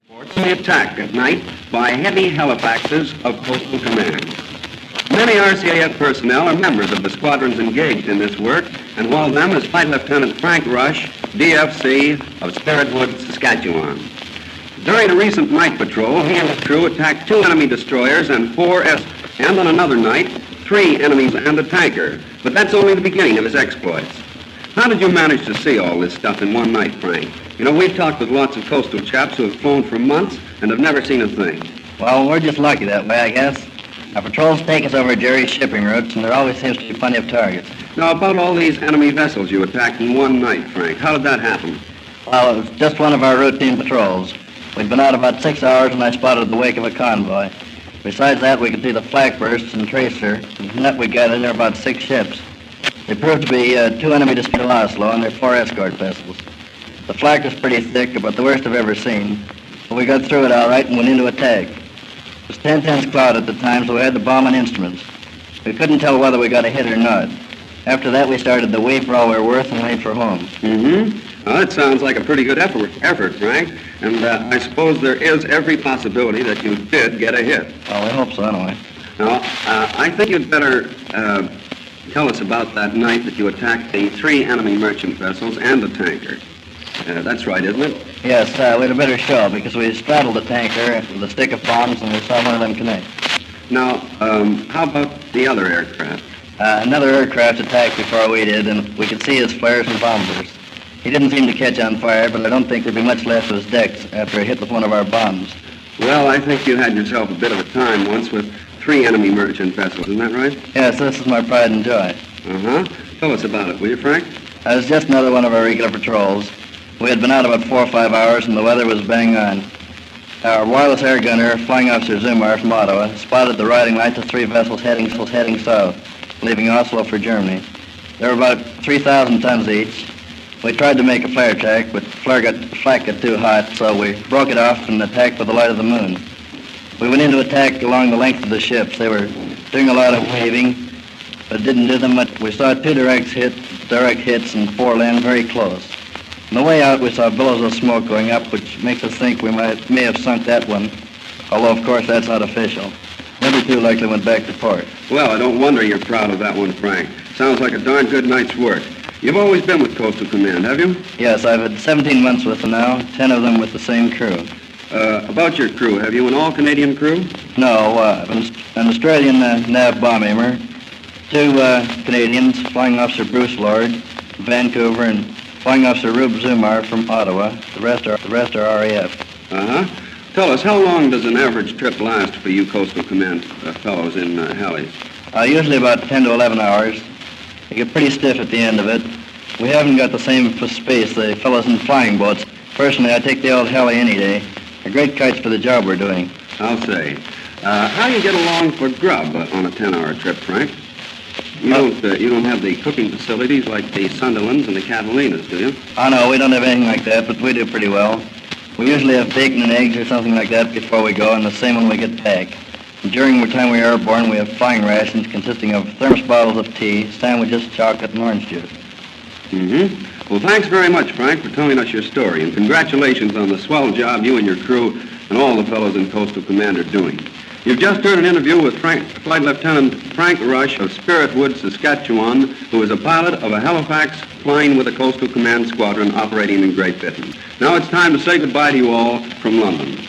The attack at night by heavy helifaxes of Coastal Command. Many RCAF personnel are members of the squadrons engaged in this work, and one of them is Flight Lieutenant Frank Rush, DFC of Spirit Wood, Saskatchewan. During a recent night patrol, he and his crew attacked 2 enemy destroyers and 4 and on another night, 3 enemies and a tanker. But that's only the beginning of his exploits. How did you manage to see all this stuff in one night, Frank? You know, we've talked with lots of coastal chaps who have flown for months and have never seen a thing. Well, we're just lucky that way, I guess. Our patrols take us over Jerry's shipping routes, and there always seems to be plenty of targets. Now, about all these enemy vessels you attacked in one night, Frank, how did that happen? Well, it was just one of our routine patrols. We'd been out about 6 hours when I spotted the wake of a convoy. Besides that, we could see the flak bursts and tracer, and from that we gathered there were about 6 ships. They proved to be 2 enemy destroyers in Oslo, and they're 4 escort vessels. The flak was pretty thick, about the worst I've ever seen. But we got through it all right and went into attack. It was 10 tenths cloud at the time, so we had the bomb and instruments. We couldn't tell whether we got a hit or not. After that, we started the wave for all we were worth and made for home. Mm-hmm. Well, that sounds like a pretty good effort, Frank. And I suppose there is every possibility that you did get a hit. Well, we hope so, anyway. Now, I think you'd better tell us about that night that you attacked the 3 enemy merchant vessels and the tanker. That's right, isn't it? Yes, we had a better show because we straddled the tanker with a stick of bombs and we saw one of them connect. Now, how about the other aircraft? Another aircraft attacked before we did, and we could see his flares and bombers. He didn't seem to catch on fire, but I don't think there'd be much left of his decks after it hit with one of our bombs. Well, I think you had yourself a bit of a time once with 3 enemy merchant vessels, isn't that right? Yes, this is my pride and joy. Uh-huh. Tell us about it, will you, Frank? It was just another one of our regular patrols. We had been out about 4 or 5 hours, and the weather was bang on. Our wireless air gunner, Flying Officer Zumar from Ottawa, spotted the riding lights of 3 vessels heading south, leaving Oslo for Germany. They were about 3,000 tons each. We tried to make a flare attack, but flak got too hot, so we broke it off and attacked with the light of the moon. We went into attack along the length of the ships. They were doing a lot of waving, but didn't do them much. We saw 2 direct hits and 4 land very close. On the way out, we saw billows of smoke going up, which makes us think we may have sunk that one, although, of course, that's not official. The other 2 likely went back to port. Well, I don't wonder you're proud of that one, Frank. Sounds like a darn good night's work. You've always been with Coastal Command, have you? Yes, I've had 17 months with them now, 10 of them with the same crew. About your crew, have you an all-Canadian crew? No, an Australian nav bomb aimer, 2 Canadians, Flying Officer Bruce Lord, Vancouver, and Flying Officer Rube Zumar from Ottawa. The rest are RAF. Uh-huh. Tell us, how long does an average trip last for you Coastal Command fellows in helis? Usually about 10 to 11 hours. They get pretty stiff at the end of it. We haven't got the same space the fellows in flying boats. Personally, I take the old heli any day. They're great kites for the job we're doing. I'll say. How do you get along for grub on a 10-hour trip, Frank? You don't have the cooking facilities like the Sunderlands and the Catalinas, do you? Oh, no, we don't have anything like that, but we do pretty well. We usually have bacon and eggs or something like that before we go, and the same when we get back. And during the time we are airborne, we have flying rations consisting of thermos bottles of tea, sandwiches, chocolate, and orange juice. Mm-hmm. Well, thanks very much, Frank, for telling us your story, and congratulations on the swell job you and your crew and all the fellows in Coastal Command are doing. You've just heard an interview with Flight Lieutenant Frank Rush of Spirit Wood, Saskatchewan, who is a pilot of a Halifax flying with the Coastal Command Squadron operating in Great Britain. Now it's time to say goodbye to you all from London.